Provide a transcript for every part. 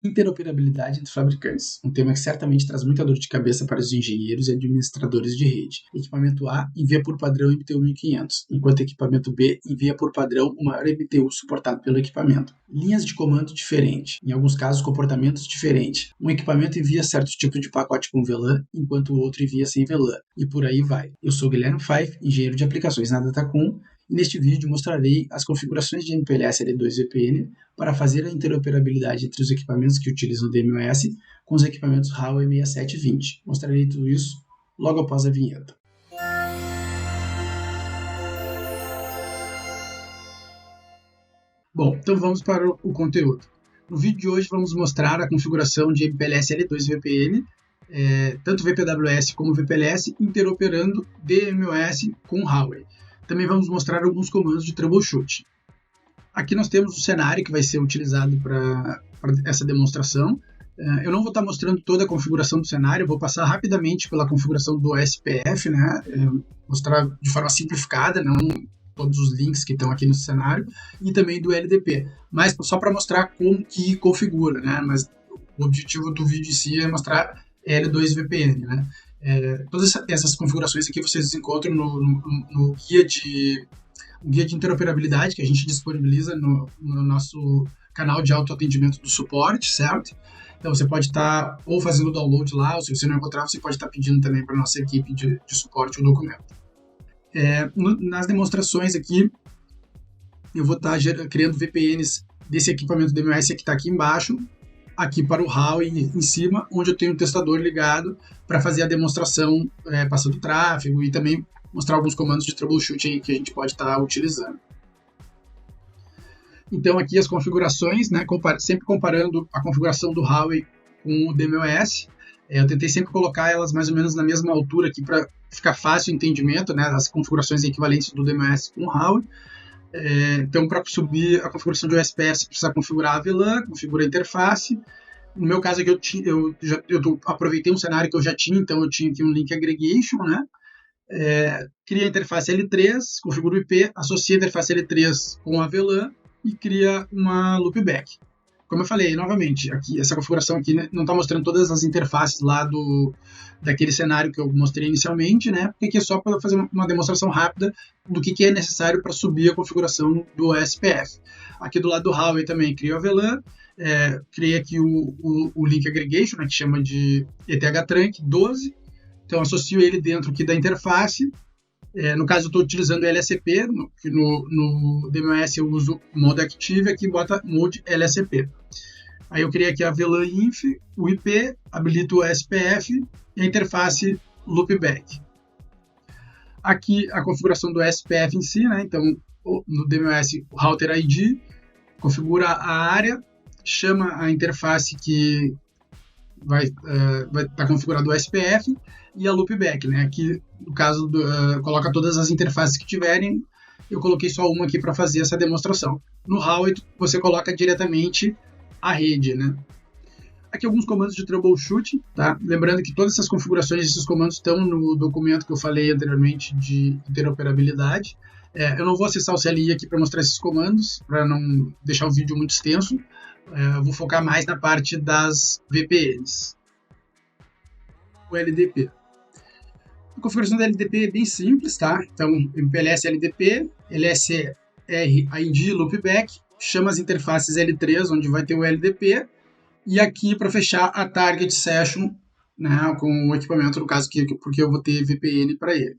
Interoperabilidade entre fabricantes, um tema que certamente traz muita dor de cabeça para os engenheiros e administradores de rede. Equipamento A envia por padrão MTU 1500, enquanto equipamento B envia por padrão o maior MTU suportado pelo equipamento. Linhas de comando diferentes, em alguns casos comportamentos diferentes. Um equipamento envia certo tipo de pacote com VLAN, enquanto o outro envia sem VLAN, e por aí vai. Eu sou Guilherme Fife, engenheiro de aplicações na Datacom, e neste vídeo mostrarei as configurações de MPLS L2 VPN para fazer a interoperabilidade entre os equipamentos que utilizam DMoS com os equipamentos Huawei 6720. Mostrarei tudo isso logo após a vinheta. Bom, então vamos para o conteúdo. No vídeo de hoje vamos mostrar a configuração de MPLS L2 VPN, tanto VPWS como VPLS, interoperando DMoS com Huawei. Também vamos mostrar alguns comandos de troubleshoot. Aqui nós temos o cenário que vai ser utilizado para essa demonstração. Eu não vou estar mostrando toda a configuração do cenário, eu vou passar rapidamente pela configuração do SPF, né? Mostrar de forma simplificada, não todos os links que estão aqui no cenário, e também do LDP, mas só para mostrar como que configura, né? Mas o objetivo do vídeo em si é mostrar L2 VPN, né? Todas essas configurações aqui vocês encontram no guia de interoperabilidade que a gente disponibiliza no nosso canal de autoatendimento do suporte, certo? Então você pode estar ou fazendo o download lá, ou se você não encontrar, você pode estar pedindo também para a nossa equipe de suporte o documento. Nas demonstrações aqui, eu vou estar criando VPNs desse equipamento DMoS que está aqui embaixo, aqui para o Huawei em cima, onde eu tenho o testador ligado para fazer a demonstração passando tráfego e também mostrar alguns comandos de troubleshoot aí que a gente pode estar utilizando. Então aqui as configurações, né, sempre comparando a configuração do Huawei com o DMoS. Eu tentei sempre colocar elas mais ou menos na mesma altura aqui para ficar fácil o entendimento, né, das configurações equivalentes do DMoS com o Huawei. Então, para subir a configuração de OSPF, você precisa configurar a VLAN, configura a interface. No meu caso aqui, eu aproveitei um cenário que eu já tinha, então eu tinha aqui um link aggregation, né? Cria a interface L3, configura o IP, associa a interface L3 com a VLAN e cria uma loopback. Como eu falei, novamente, aqui, essa configuração aqui não está mostrando todas as interfaces lá daquele cenário que eu mostrei inicialmente, né? Porque aqui é só para fazer uma demonstração rápida do que é necessário para subir a configuração do OSPF. Aqui do lado do Huawei também crio a VLAN, criei aqui o link aggregation, né, que chama de ETH-Trunk 12, então associo ele dentro aqui da interface. No caso eu estou utilizando LSP, no DMoS eu uso Mode Active, aqui bota Mode LSP. Aí eu criei aqui a VLAN Inf, o IP, habilito o SPF e a interface Loopback. Aqui a configuração do SPF em si, né? Então no DMoS o Router ID, configura a área, chama a interface que vai estar configurado o SPF e a Loopback, né? Aqui, no caso, coloca todas as interfaces que tiverem, eu coloquei só uma aqui para fazer essa demonstração. No Huawei, você coloca diretamente a rede, né? Aqui alguns comandos de troubleshoot, tá? Lembrando que todas essas configurações, esses comandos estão no documento que eu falei anteriormente de interoperabilidade. Eu não vou acessar o CLI aqui para mostrar esses comandos, para não deixar o vídeo muito extenso. Eu vou focar mais na parte das VPNs. O LDP. A configuração da LDP é bem simples, tá? Então, MPLS LDP, LSR ID Loopback, chama as interfaces L3, onde vai ter o LDP, e aqui para fechar a Target Session, né, com o equipamento, no caso, porque eu vou ter VPN para ele.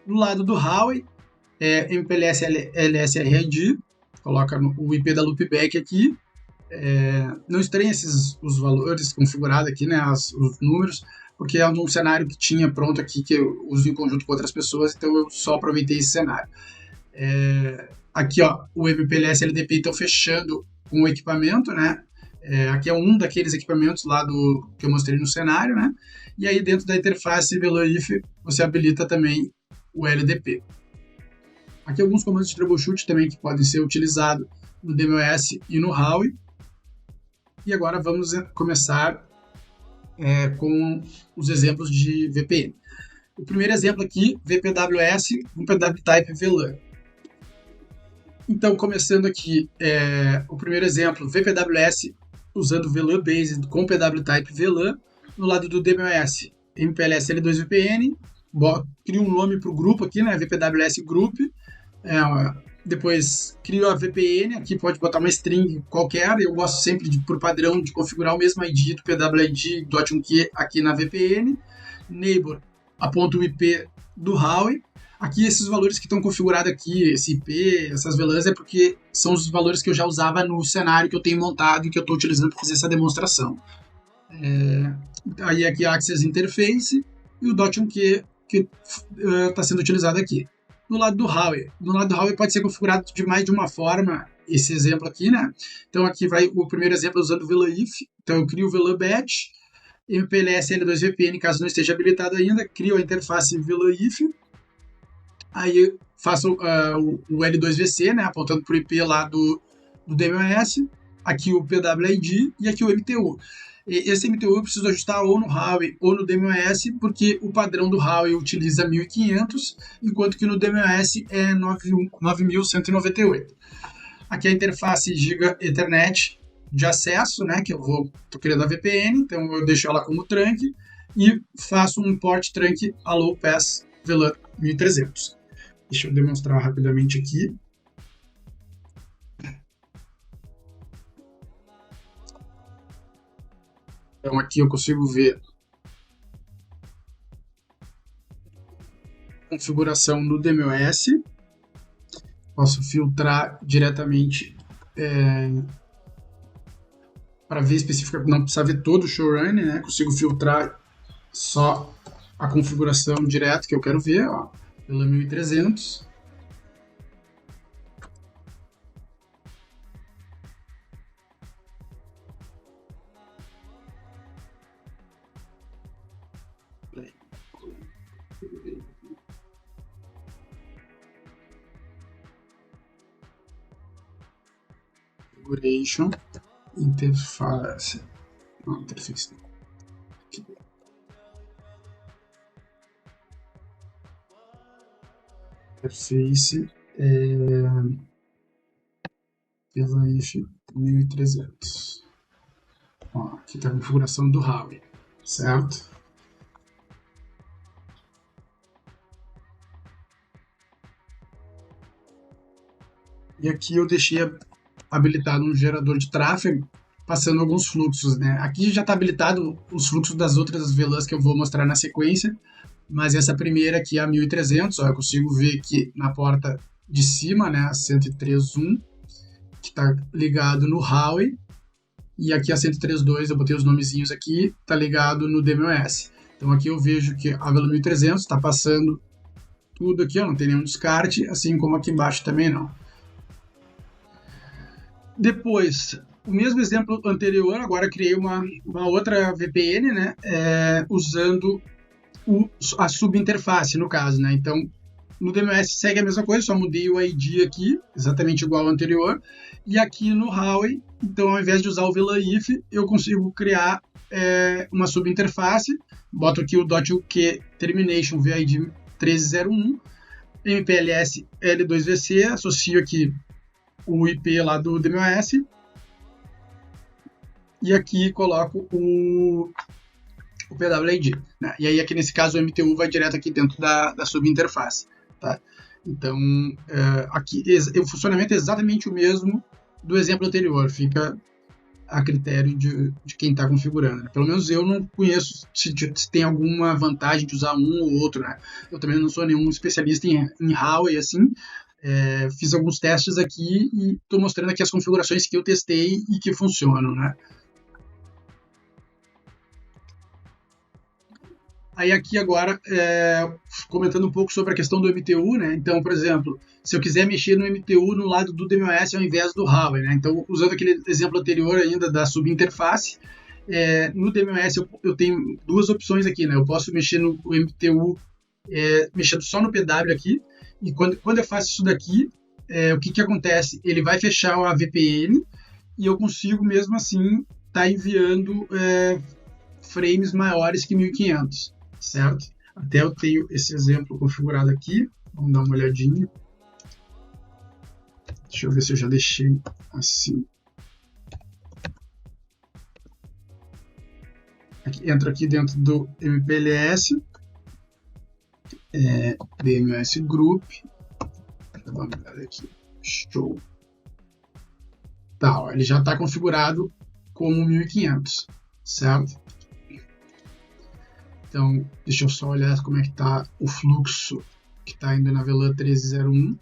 Do lado do Huawei, MPLS LSR ID, coloca o IP da Loopback aqui. Não estranhe os valores configurados aqui, né, os números, porque é um cenário que tinha pronto aqui, que eu uso em conjunto com outras pessoas, então eu só aproveitei esse cenário. Aqui, ó, o MPLS LDP então fechando com o equipamento, né? Aqui é um daqueles equipamentos lá que eu mostrei no cenário, né? E aí dentro da interface VLANIF você habilita também o LDP. Aqui alguns comandos de troubleshoot também que podem ser utilizados no DMoS e no Huawei. E agora vamos começar com os exemplos de VPN. O primeiro exemplo aqui, VPWS, VPW-Type VLAN. Então, começando aqui, o primeiro exemplo, VPWS usando VLAN Based com PWType VLAN. No lado do DMOS, MPLS L2 VPN, crio um nome para o grupo aqui, né, VPWS Group, depois crio a VPN, aqui pode botar uma string qualquer, eu gosto sempre, por padrão, de configurar o mesmo ID do PWID .1Q aqui na VPN, neighbor, aponta o IP do Huawei, aqui esses valores que estão configurados aqui, esse IP, essas VLANs, é porque são os valores que eu já usava no cenário que eu tenho montado e que eu estou utilizando para fazer essa demonstração. Aí aqui a Access Interface e o .1Q que está sendo utilizado aqui. No lado do Huawei pode ser configurado de mais de uma forma, esse exemplo aqui, né? Então aqui vai o primeiro exemplo usando o VLAN if, então eu crio o VLAN batch, MPLS L2 VPN, caso não esteja habilitado ainda, crio a interface VLAN if, aí faço o L2 VC, né, apontando para o IP lá do DMOS, aqui o PWID e aqui o MTU. Esse MTU eu preciso ajustar ou no Huawei ou no DMOS, porque o padrão do Huawei utiliza 1500, enquanto que no DMOS é 9198. Aqui a interface Giga Ethernet de acesso, né, que tô criando a VPN, então eu deixo ela como trunk e faço um port trunk a low pass VLAN 1300. Deixa eu demonstrar rapidamente aqui. Então aqui eu consigo ver a configuração no DMOS. Posso filtrar diretamente para ver especificamente, não precisa ver todo o showrun, né? Consigo filtrar só a configuração direto que eu quero ver, ó, pela 1300. Configuration, interface, não, interface não. Aqui. Interface pela if 1300. Ó, aqui está a configuração do Huawei, certo? E aqui eu deixei habilitado um gerador de tráfego, passando alguns fluxos, né? Aqui já está habilitado os fluxos das outras VLANs que eu vou mostrar na sequência, mas essa primeira aqui, a 1300, ó, eu consigo ver aqui na porta de cima, né, a 103.1, que está ligado no Huawei, e aqui a 103.2, eu botei os nomezinhos aqui, está ligado no DMOS. Então aqui eu vejo que a VLAN 1300 está passando tudo aqui, ó, não tem nenhum descarte, assim como aqui embaixo também não. Depois, o mesmo exemplo anterior, agora criei uma outra VPN, né, usando a subinterface, no caso, né, então no DMOS segue a mesma coisa, só mudei o ID aqui, exatamente igual ao anterior, e aqui no Huawei, então ao invés de usar o VLAN if, eu consigo criar uma subinterface, boto aqui o .uk termination VID 1301, MPLS L2VC, associo aqui o IP lá do DMOS e aqui coloco o PWID, né? E aí aqui nesse caso o MTU vai direto aqui dentro da subinterface, tá? Então aqui o funcionamento é exatamente o mesmo do exemplo anterior, fica a critério de quem está configurando, né? Pelo menos eu não conheço se tem alguma vantagem de usar um ou outro, né? Eu também não sou nenhum especialista em Huawei assim. Fiz alguns testes aqui e estou mostrando aqui as configurações que eu testei e que funcionam, né? Aí aqui agora, comentando um pouco sobre a questão do MTU, né? Então, por exemplo, se eu quiser mexer no MTU no lado do DMOS ao invés do Huawei, né? Então, usando aquele exemplo anterior ainda da subinterface, no DMOS eu tenho duas opções aqui, né? Eu posso mexer no MTU mexendo só no PW aqui, e quando eu faço isso daqui, o que acontece? Ele vai fechar a VPN e eu consigo mesmo assim estar enviando frames maiores que 1500, certo? Até eu tenho esse exemplo configurado aqui, vamos dar uma olhadinha. Deixa eu ver se eu já deixei assim. entro aqui dentro do MPLS, DMOS Group, vou dar uma olhada aqui, show. Tá, ó, ele já está configurado como 1500, certo? Então, deixa eu só olhar como é que está o fluxo que está indo na VLAN 1301.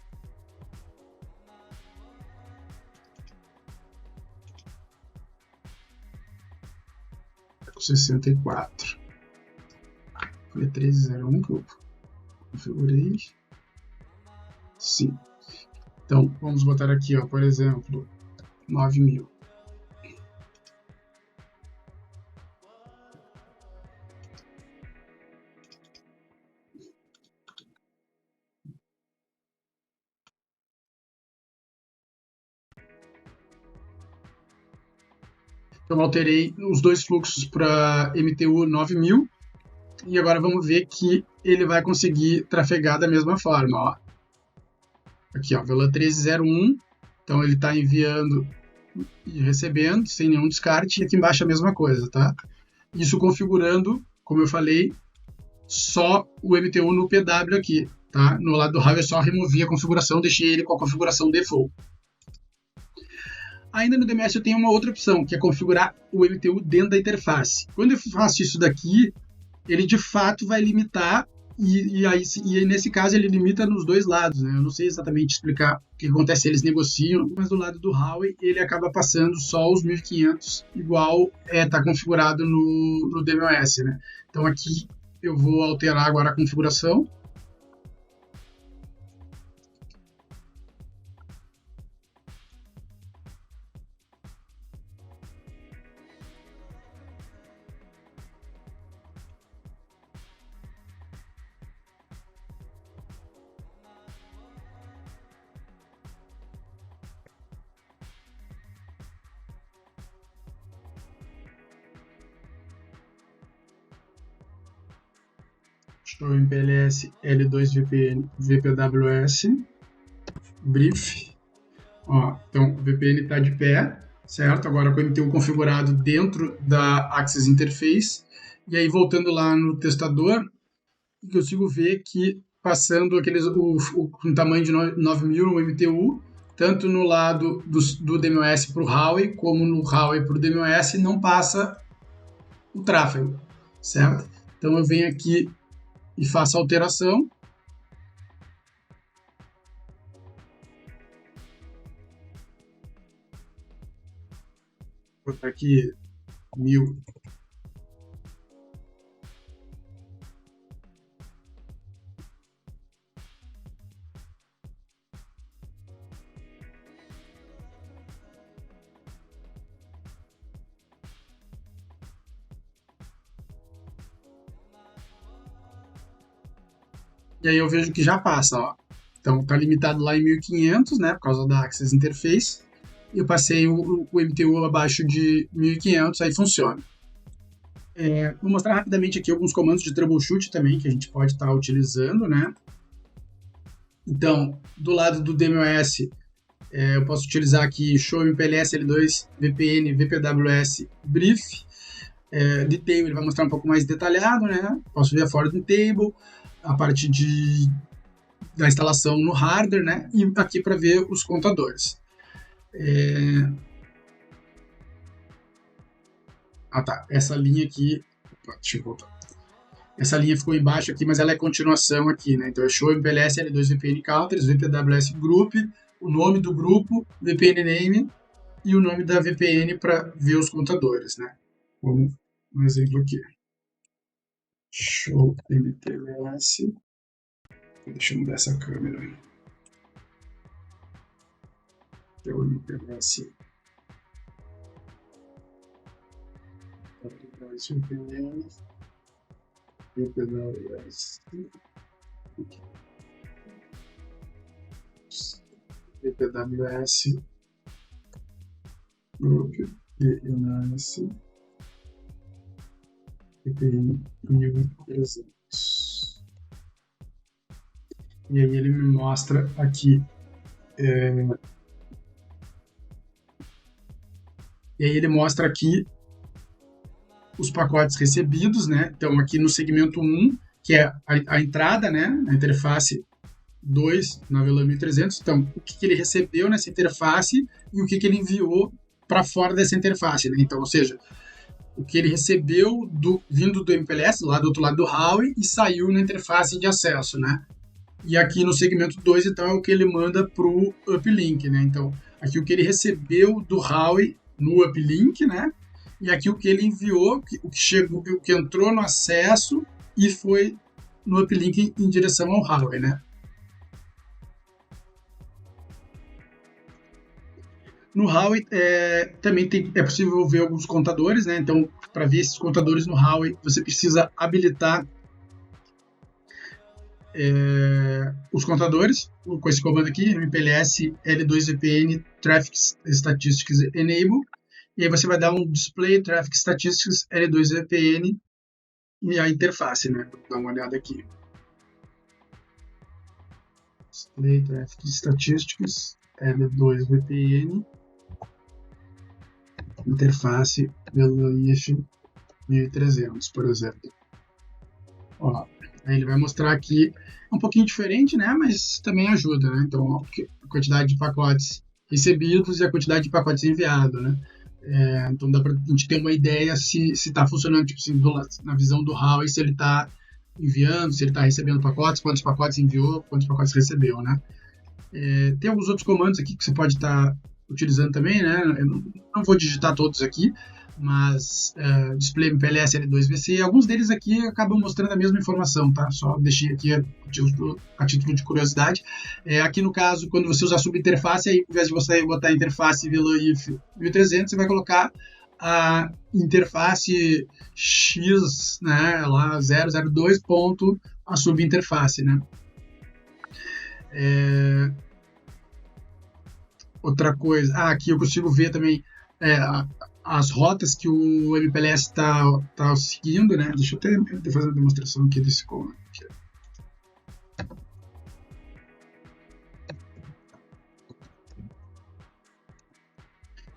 Com 64. Foi 1301 que eu configurei. Sim. Então, vamos botar aqui, ó, por exemplo, 9000. Então, alterei os dois fluxos para MTU 9000 e agora vamos ver que ele vai conseguir trafegar da mesma forma. Ó. Aqui, ó, VLAN 1301, então ele está enviando e recebendo sem nenhum descarte, e aqui embaixo a mesma coisa, tá? Isso configurando, como eu falei, só o MTU no PW aqui, tá? No lado do Huawei eu só removi a configuração, deixei ele com a configuração default. Ainda no DMS eu tenho uma outra opção, que é configurar o MTU dentro da interface. Quando eu faço isso daqui, ele de fato vai limitar, e nesse caso ele limita nos dois lados, né? Eu não sei exatamente explicar o que acontece, eles negociam, mas do lado do Huawei ele acaba passando só os 1500, igual está configurado no DMOS, né? Então aqui eu vou alterar agora a configuração. Show MPLS L2 VPN VPWS brief. Ó, então o VPN está de pé, certo? Agora com o MTU configurado dentro da Access Interface. E aí voltando lá no testador, eu consigo ver que passando com tamanho de 9000 o MTU, tanto no lado do DMOS para o Huawei, como no Huawei para o DMOS, não passa o tráfego, certo? Então eu venho aqui e faço a alteração. Vou botar aqui 1000. E aí eu vejo que já passa, ó. Então tá limitado lá em 1500, né, por causa da Access Interface. Eu passei o MTU abaixo de 1500, aí funciona. Vou mostrar rapidamente aqui alguns comandos de troubleshoot também que a gente pode estar utilizando, né? Então, do lado do DMOS, eu posso utilizar aqui show MPLS L2 VPN VPWS brief. Detail ele vai mostrar um pouco mais detalhado, né? Posso ver a forwarding table, a parte da instalação no hardware, né? E aqui para ver os contadores. Tá. Essa linha aqui. Deixa eu voltar. Essa linha ficou embaixo aqui, mas ela é continuação aqui, né? Então é show MPLS L2 VPN Counters, VPWS Group, o nome do grupo, VPN Name e o nome da VPN para ver os contadores, né? Como um exemplo aqui. Show MPLS. Deixa eu mudar essa câmera. Show MPLS. VPWS. VPWS Group DNS VPN 1300. E aí ele me mostra aqui os pacotes recebidos, né? Então, aqui no segmento 1, que é a entrada, né? A interface 2 na VLAN 1300. Então, o que ele recebeu nessa interface e o que ele enviou para fora dessa interface, né? Então, ou seja, o que ele recebeu vindo do MPLS, lá do outro lado do Huawei, e saiu na interface de acesso, né? E aqui no segmento 2, então, é o que ele manda para o uplink, né? Então, aqui o que ele recebeu do Huawei no uplink, né? E aqui o que ele enviou, o que chegou, o que entrou no acesso e foi no uplink em direção ao Huawei, né? No Huawei também é possível ver alguns contadores, né? Então, para ver esses contadores no Huawei, você precisa habilitar os contadores com esse comando aqui, MPLS L2VPN Traffic Statistics Enable, e aí você vai dar um Display Traffic Statistics L2VPN e a interface, né? Vou dar uma olhada aqui. Display Traffic Statistics L2VPN interface VLANIF 1300, por exemplo. Ó, aí ele vai mostrar aqui um pouquinho diferente, né? Mas também ajuda, né? Então, a quantidade de pacotes recebidos e a quantidade de pacotes enviados, né? Então dá para a gente ter uma ideia se está funcionando, tipo assim, na visão do Huawei, se ele está enviando, se ele está recebendo pacotes, quantos pacotes enviou, quantos pacotes recebeu, né? Tem alguns outros comandos aqui que você pode estar utilizando também, né? Eu não vou digitar todos aqui, mas display MPLS L2VC, alguns deles aqui acabam mostrando a mesma informação, tá? Só deixei aqui a título de curiosidade. Aqui no caso, quando você usar subinterface, aí, ao invés de você botar a interface VLANIF 1300, você vai colocar a interface X, né, lá 002 ponto a subinterface, né? Outra coisa, aqui eu consigo ver também as rotas que o MPLS está seguindo, né? Deixa eu até fazer uma demonstração aqui desse comando.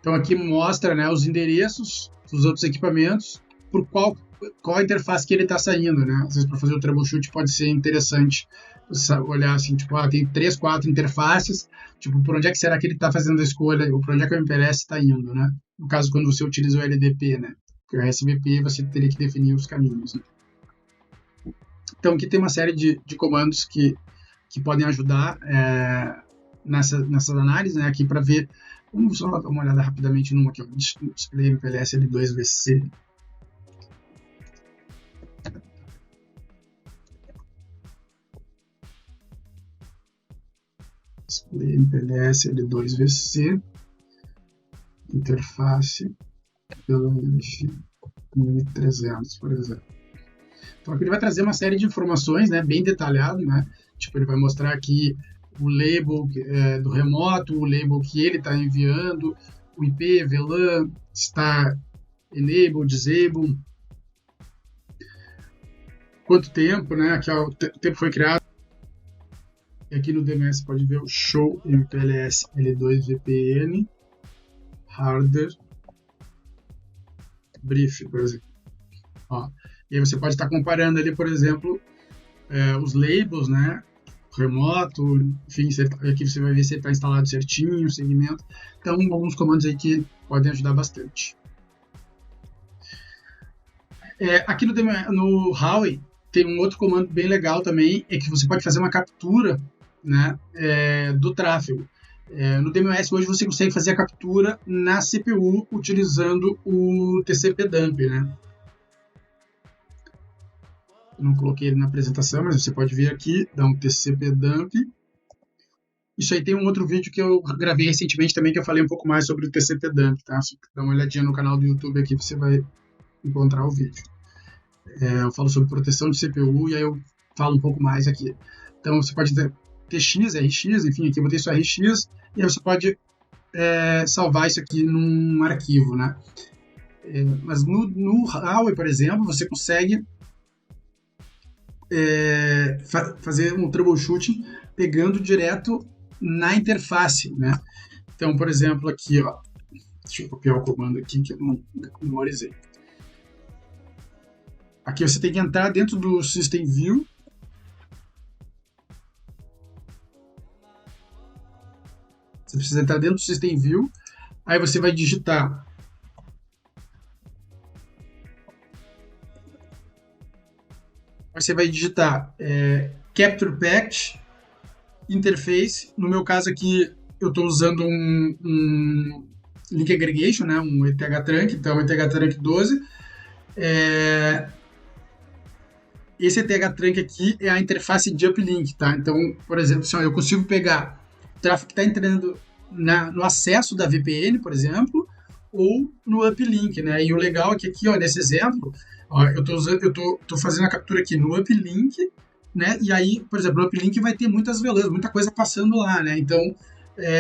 Então aqui mostra, né, os endereços dos outros equipamentos por qual a interface que ele está saindo, né? Às vezes para fazer o troubleshoot pode ser interessante olhar assim, tipo, tem 3, 4 interfaces, tipo, por onde é que será que ele está fazendo a escolha, ou por onde é que o MPLS está indo, né? No caso, quando você utiliza o LDP, né? Porque o RSVP você teria que definir os caminhos, né? Então, aqui tem uma série de comandos que podem ajudar nessas análises, né? Aqui para ver, vamos só dar uma olhada rapidamente numa aqui, ó, Display MPLS L2VC. Display MPLS L2VC, interface VLANIF 1300, por exemplo. Então aqui ele vai trazer uma série de informações, né, bem detalhado, né? Tipo, ele vai mostrar aqui o label do remoto, o label que ele está enviando, o IP, VLAN, está enable, disable, quanto tempo, né? Aqui ó, o tempo foi criado. E aqui no DMS pode ver o show MPLS L2VPN hardware brief, por exemplo. Ó, e aí você pode estar comparando ali, por exemplo, os labels, né? Remoto, enfim, aqui você vai ver se ele está instalado certinho, o segmento. Então, alguns comandos aí que podem ajudar bastante. Aqui no Huawei tem um outro comando bem legal também, é que você pode fazer uma captura, né, do tráfego. No DMOS hoje você consegue fazer a captura na CPU utilizando o TCP/dump, né? Não coloquei ele na apresentação, mas você pode ver aqui, dá um TCP/dump. Isso aí tem um outro vídeo que eu gravei recentemente também, que eu falei um pouco mais sobre o TCP/dump, tá? Dá uma olhadinha no canal do YouTube aqui, você vai encontrar o vídeo. Eu falo sobre proteção de CPU e aí eu falo um pouco mais aqui. Então você pode ter TX, RX, enfim, aqui eu botei só RX, e aí você pode salvar isso aqui num arquivo, né? Mas no Huawei, por exemplo, você consegue fazer um troubleshooting pegando direto na interface, né? Então, por exemplo, aqui, ó, deixa eu copiar o comando aqui que eu não memorizei. Aqui você tem que entrar dentro do System View. Você precisa entrar dentro do System View. Aí você vai digitar Capture Package, Interface. No meu caso aqui, eu estou usando um Link Aggregation, né? Um ETH Trunk, então ETH Trunk 12. Esse ETH Trunk aqui é a interface de uplink, tá? Então, por exemplo, assim, eu consigo pegar o tráfego que está entrando no acesso da VPN, por exemplo, ou no uplink, né? E o legal é que aqui, ó, nesse exemplo, ó, eu tô fazendo a captura aqui no uplink, né? E aí, por exemplo, o uplink vai ter muitas VLANs, muita coisa passando lá, né? Então,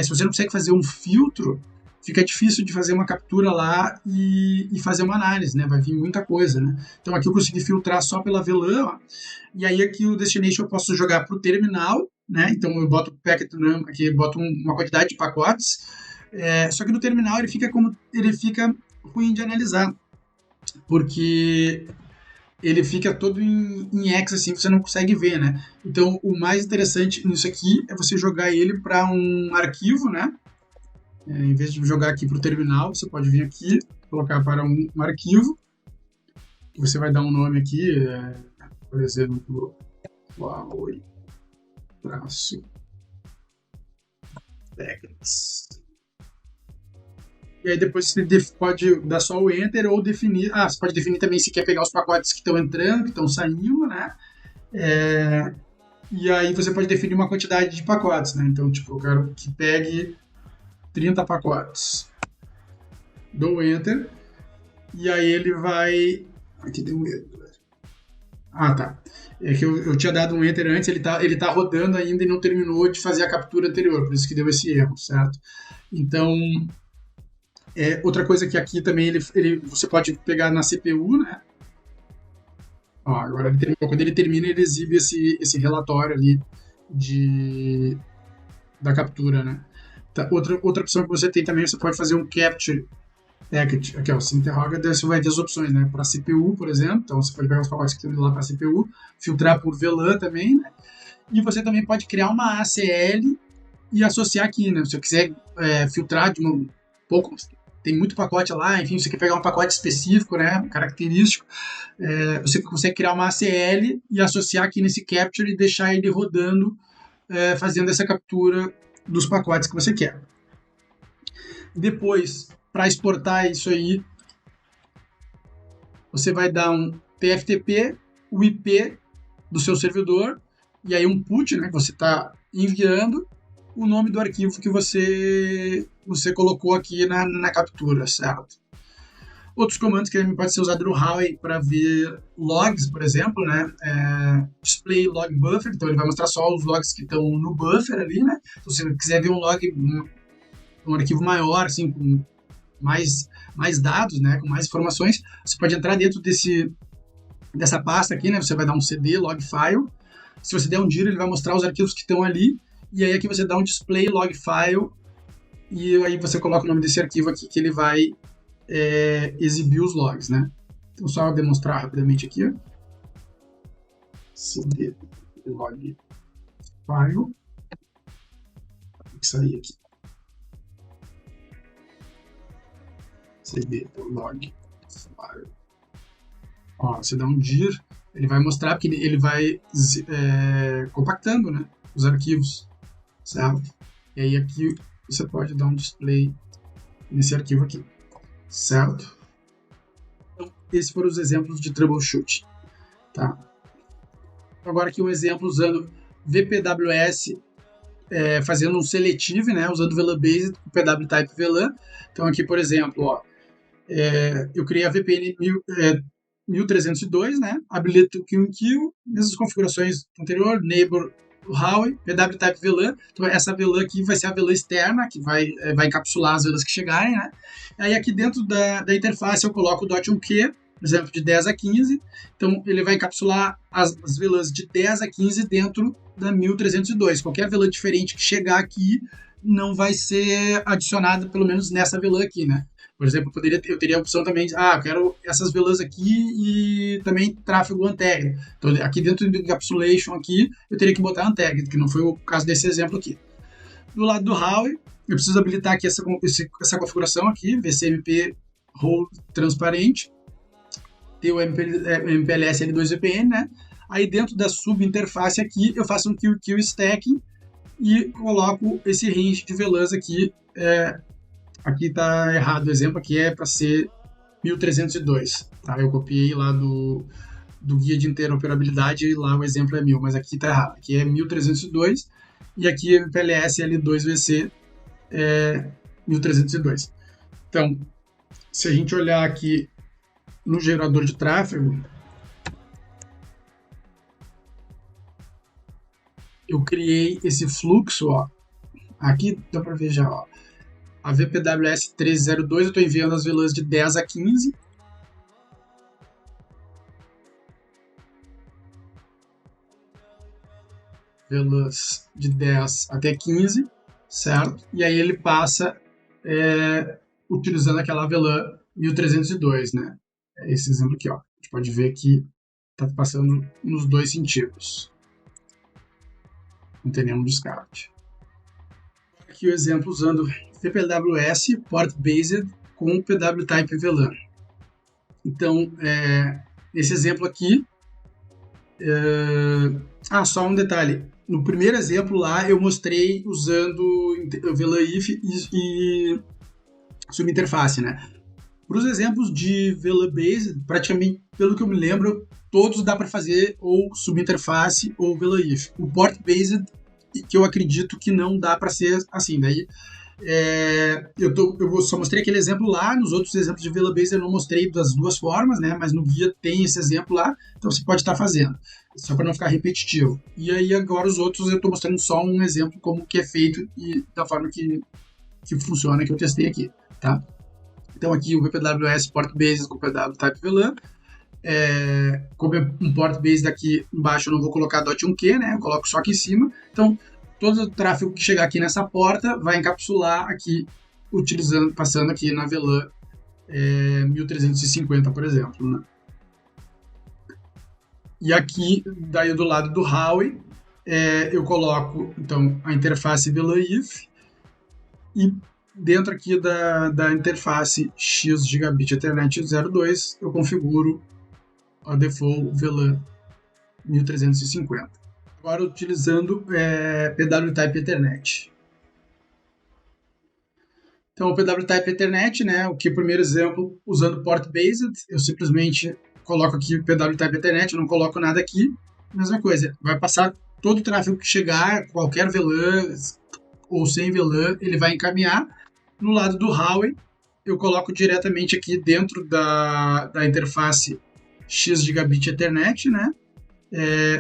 se você não consegue fazer um filtro, fica difícil de fazer uma captura lá e fazer uma análise, né? Vai vir muita coisa, né? Então aqui eu consegui filtrar só pela VLAN, ó, e aí aqui o destination eu posso jogar para o terminal, né? Então eu boto packet num, aqui boto uma quantidade de pacotes, só que no terminal ele fica ruim de analisar, porque ele fica todo em X, assim, você não consegue ver, né? Então o mais interessante nisso aqui é você jogar ele para um arquivo, né? Em vez de jogar aqui para o terminal, você pode vir aqui, colocar para um arquivo, que você vai dar um nome aqui, por exemplo, Huawei Packets. E aí depois você pode dar só o Enter ou definir. Você pode definir também se quer pegar os pacotes que estão entrando, que estão saindo, né? E aí você pode definir uma quantidade de pacotes, né? Então, tipo, eu quero que pegue 30 pacotes. Dou Enter. E aí ele vai... Aqui deu um erro. Tá. É que eu tinha dado um Enter antes, ele tá rodando ainda e não terminou de fazer a captura anterior, por isso que deu esse erro, certo? Então, outra coisa que aqui também você pode pegar na CPU, né? Ó, agora quando ele termina, ele exibe esse relatório ali da captura, né? Tá, outra opção que você tem também, você pode fazer um Capture Package. Aqui, ó, você interroga, daí você vai ter as opções, né? Para CPU, por exemplo, então você pode pegar os pacotes que estão lá para a CPU, filtrar por VLAN também, né? E você também pode criar uma ACL e associar aqui, né? Se você quiser filtrar de um pouco, tem muito pacote lá, enfim, você quer pegar um pacote específico, né? Característico, você consegue criar uma ACL e associar aqui nesse Capture e deixar ele rodando, fazendo essa captura dos pacotes que você quer. Depois, para exportar isso aí, você vai dar um TFTP, o IP do seu servidor, e aí um put, né, que você está enviando, o nome do arquivo que você colocou aqui na captura, certo? Outros comandos que podem ser usados no Huawei para ver logs, por exemplo, né? Display log buffer, então ele vai mostrar só os logs que estão no buffer ali, né? Então, se você quiser ver um log, um arquivo maior, assim, com mais dados, né? Com mais informações, você pode entrar dentro dessa pasta aqui, né? Você vai dar um CD log file. Se você der um dir, ele vai mostrar os arquivos que estão ali. E aí aqui você dá um display log file e aí você coloca o nome desse arquivo aqui que ele vai exibir os logs, né? Então só demonstrar rapidamente aqui, ó. CD log file. Tem que sair aqui. CD log file. Ó, você dá um dir, ele vai mostrar porque ele vai compactando, né, os arquivos, certo? E aí aqui você pode dar um display nesse arquivo aqui, certo? Então, esses foram os exemplos de troubleshoot, tá? Agora aqui um exemplo usando VPWS, fazendo um selective, né, usando VLAN Based com PW Type VLAN. Então aqui, por exemplo, ó, eu criei a VPN 1302, né, habilito o QQ, mesmas configurações anterior, neighbor Huawei, PW Type VLAN. Então essa VLAN aqui vai ser a VLAN externa, que vai encapsular as VLANs que chegarem, né. Aí aqui dentro da interface eu coloco o .1Q, por exemplo, de 10 a 15. Então ele vai encapsular as VLANs de 10 a 15 dentro da 1302. Qualquer VLAN diferente que chegar aqui não vai ser adicionada, pelo menos nessa VLAN aqui, né? Por exemplo, eu teria a opção também de, eu quero essas VLANs aqui e também tráfego untagged. Então, aqui dentro do encapsulation aqui, eu teria que botar untagged, que não foi o caso desse exemplo aqui. Do lado do Huawei, eu preciso habilitar aqui essa configuração aqui, VCMP role transparente, ter o MPLS L2 VPN, né? Aí dentro da subinterface aqui, eu faço um QQ stacking e coloco esse range de VLANs aqui. Aqui está errado o exemplo, aqui é para ser 1302. Tá? Eu copiei lá do guia de interoperabilidade e lá o exemplo é 1000, mas aqui está errado. Aqui é 1302 e aqui MPLS L2VC é 1302. Então, se a gente olhar aqui no gerador de tráfego, eu criei esse fluxo, ó. Aqui dá para ver já, ó. A VPWS 1302, eu estou enviando as VLANs de 10 a 15. VLANs de 10 até 15, certo? E aí ele passa utilizando aquela VLAN 1302, né? Esse exemplo aqui, ó. A gente pode ver que está passando nos dois sentidos. Não tem nenhum descarte. Aqui o exemplo usando VPWS Port Based com PW-Type VLAN. Então, nesse exemplo aqui, só um detalhe. No primeiro exemplo lá, eu mostrei usando VLAN IF e subinterface, né? Para os exemplos de VLAN Based, praticamente, pelo que eu me lembro, todos dá para fazer ou subinterface ou VLAN IF. O Port Based, que eu acredito que não dá para ser assim. Daí, eu só mostrei aquele exemplo lá, nos outros exemplos de VLAN Based eu não mostrei das duas formas, né? Mas no guia tem esse exemplo lá, então você pode estar fazendo, só para não ficar repetitivo. E aí agora os outros eu estou mostrando só um exemplo como que é feito e da forma que funciona, que eu testei aqui, tá? Então aqui o VPWS Port Based com PW-Type VLAN. Como é um Port Based aqui embaixo, eu não vou colocar .1Q, né? Eu coloco só aqui em cima. Então, todo o tráfego que chegar aqui nessa porta vai encapsular aqui, passando aqui na VLAN 1350, por exemplo, né? E aqui, daí do lado do Huawei, eu coloco então a interface VLAN IF e dentro aqui da interface X Gigabit Ethernet 02, eu configuro a default VLAN 1350. Agora utilizando PW-Type Ethernet. Então o PW-Type Ethernet, né, o primeiro exemplo, usando Port Based, eu simplesmente coloco aqui o PW-Type Ethernet, não coloco nada aqui. Mesma coisa, vai passar todo o tráfego que chegar, qualquer VLAN ou sem VLAN, ele vai encaminhar. No lado do Huawei, eu coloco diretamente aqui dentro da interface X Gigabit Ethernet, né?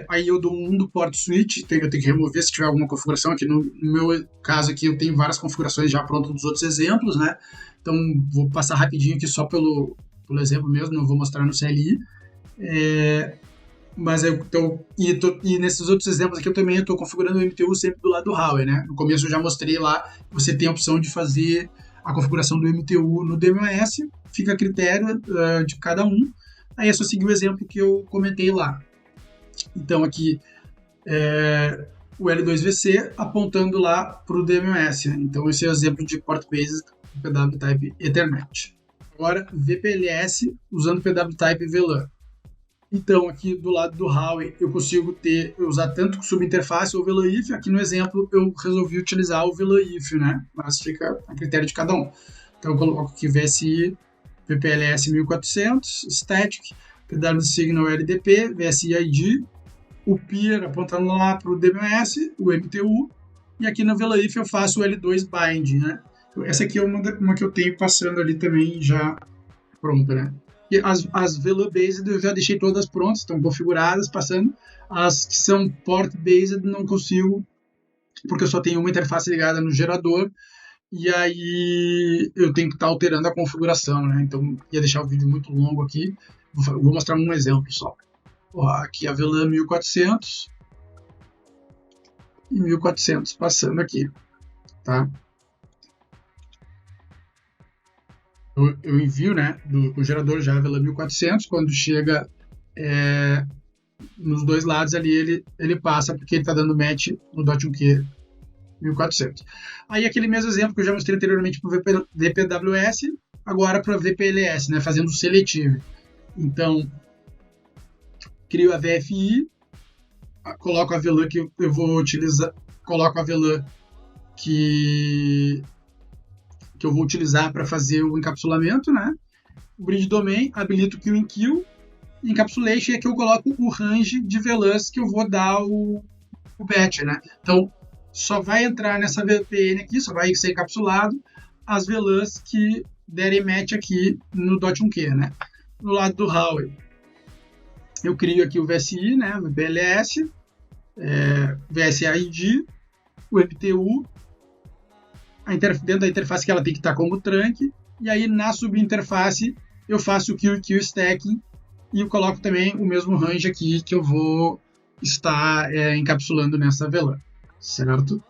Aí eu dou um do port switch, eu tenho que remover se tiver alguma configuração. Aqui no meu caso aqui eu tenho várias configurações já prontas dos outros exemplos, né? Então vou passar rapidinho aqui só pelo exemplo mesmo, não vou mostrar no CLI. Mas e nesses outros exemplos aqui eu também estou configurando o MTU sempre do lado do Huawei, né? No começo eu já mostrei lá que você tem a opção de fazer a configuração do MTU no DMOS, fica a critério de cada um. Aí é só seguir o exemplo que eu comentei lá. Então aqui o L2VC apontando lá para o DMOS, né? Então esse é o exemplo de Port Based PW-Type Ethernet. Agora VPLS usando PW-Type VLAN. Então, aqui do lado do Huawei, eu consigo usar tanto subinterface ou VLAN IF. Aqui no exemplo, eu resolvi utilizar o VLAN IF, né? Mas fica a critério de cada um. Então, eu coloco aqui VSI, VPLS 1400, Static, PW Signal LDP, VSI ID, o peer apontando lá para o DMOS, o MTU, e aqui no VLAN IF eu faço o L2 Bind, né? Essa aqui é uma que eu tenho passando ali também já pronta, né? E as VLAN Based eu já deixei todas prontas, estão configuradas, passando. As que são Port Based não consigo, porque eu só tenho uma interface ligada no gerador, e aí eu tenho que estar alterando a configuração, né? Então ia deixar o vídeo muito longo aqui, vou mostrar um exemplo só. Ó, aqui a VLAN 1400 e 1400 passando aqui. tá? Eu envio, né, do gerador Java 1400, quando chega nos dois lados ali, ele passa, porque ele está dando match no .1q 1400. Aí aquele mesmo exemplo que eu já mostrei anteriormente para o VPWS, agora para o VPLS, né, fazendo o seletivo. Então, crio a VFI, coloco a VLAN que eu vou utilizar, coloco a VLAN que eu vou utilizar para fazer o encapsulamento, né? O bridge domain, habilito o kill in kill, encapsulation é que eu coloco o range de VLANs que eu vou dar o batch, né? Então, só vai entrar nessa VPN aqui, só vai ser encapsulado as VLANs que derem match aqui no .1q, né? No lado do Huawei, eu crio aqui o VSI, né? O VPLS, VSID, o MTU, dentro da interface que ela tem que estar como trunk, e aí na subinterface eu faço o kill stacking e eu coloco também o mesmo range aqui que eu vou estar encapsulando nessa VLAN, certo?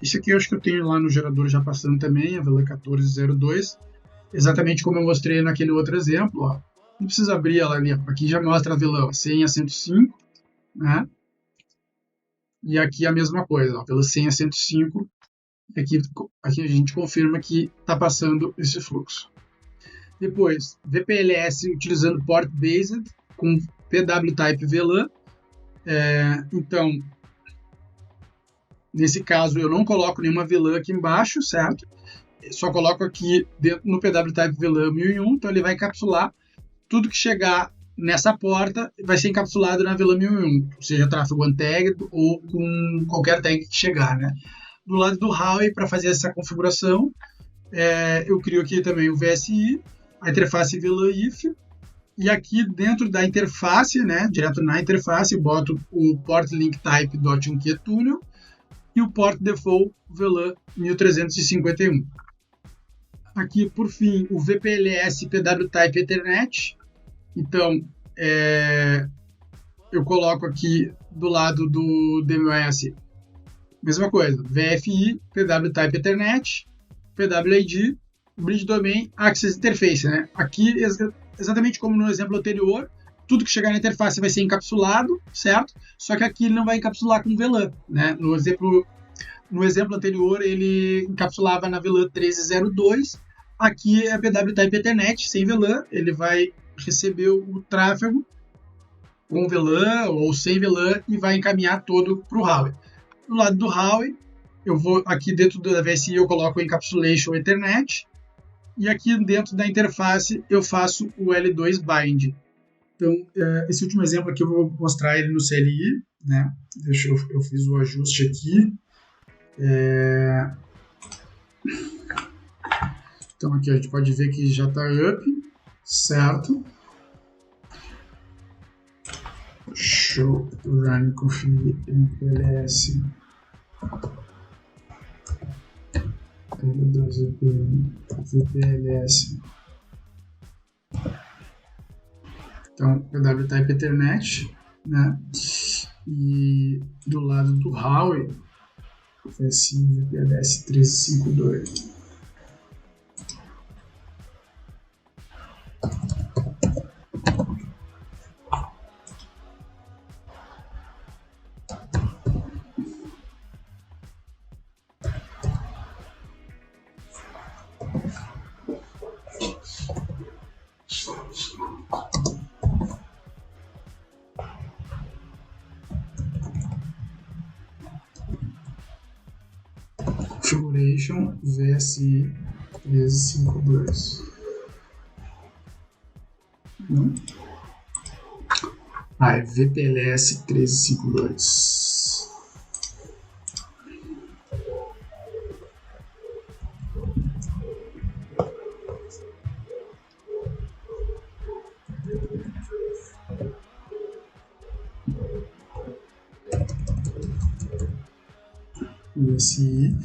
Isso aqui eu acho que eu tenho lá no gerador já passando também, a VLAN 1402, exatamente como eu mostrei naquele outro exemplo, ó. Não precisa abrir ela ali, aqui já mostra a VLAN 100 a 105, né? E aqui a mesma coisa, ó, VLAN 100 a 105, aqui a gente confirma que está passando esse fluxo. Depois, VPLS utilizando Port Based com PW-Type VLAN. Então, nesse caso, eu não coloco nenhuma VLAN aqui embaixo, certo? Só coloco aqui dentro, no PW-Type VLAN 1001, então ele vai encapsular tudo que chegar nessa porta, vai ser encapsulado na VLAN 1001, seja tráfego untagged ou com qualquer tag que chegar, né? Do lado do Huawei, para fazer essa configuração, eu crio aqui também o VSI, a interface VLAN if, e aqui dentro da interface, né, direto na interface, eu boto o port link type .1q tunnel e o port default VLAN 1351. Aqui, por fim, o VPLS PW-Type Ethernet. Então, eu coloco aqui do lado do DMOS, mesma coisa, VFI, PW-Type Ethernet, PWID, Bridge Domain, Access Interface, né? Aqui, exatamente como no exemplo anterior, tudo que chegar na interface vai ser encapsulado, certo? Só que aqui ele não vai encapsular com VLAN, né? No exemplo anterior, ele encapsulava na VLAN 1302, aqui é a PW-Type Ethernet, sem VLAN, ele vai receber o tráfego com VLAN ou sem VLAN e vai encaminhar todo para o Huawei. Do lado do Huawei, eu vou aqui dentro da VSI eu coloco o Encapsulation Ethernet e aqui dentro da interface eu faço o L2 Bind. Então, esse último exemplo aqui eu vou mostrar ele no CLI, né? Eu fiz o ajuste aqui. Então aqui a gente pode ver que já está up, certo? Show run config MPLS VPLS. Então, PW-Type Ethernet, né? E do lado do Huawei, VSI VPLS 1352. Configuration VSI 1352. É VPLS 1352. VSI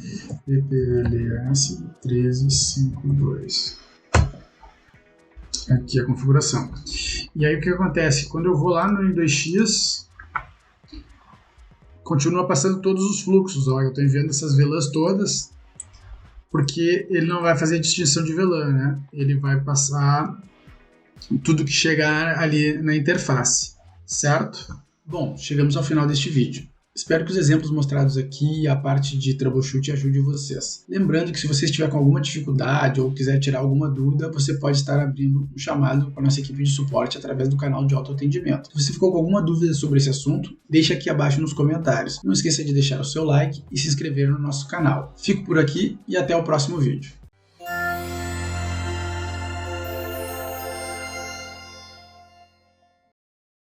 VPLS 1352. Aqui a configuração. E aí o que acontece? Quando eu vou lá no i2x, continua passando todos os fluxos. Ó, eu estou enviando essas VLANs todas, porque ele não vai fazer a distinção de VLAN, né? Ele vai passar tudo que chegar ali na interface, certo? Bom, chegamos ao final deste vídeo. Espero que os exemplos mostrados aqui e a parte de troubleshoot ajude vocês. Lembrando que se você estiver com alguma dificuldade ou quiser tirar alguma dúvida, você pode estar abrindo um chamado com a nossa equipe de suporte através do canal de autoatendimento. Se você ficou com alguma dúvida sobre esse assunto, deixe aqui abaixo nos comentários. Não esqueça de deixar o seu like e se inscrever no nosso canal. Fico por aqui e até o próximo vídeo.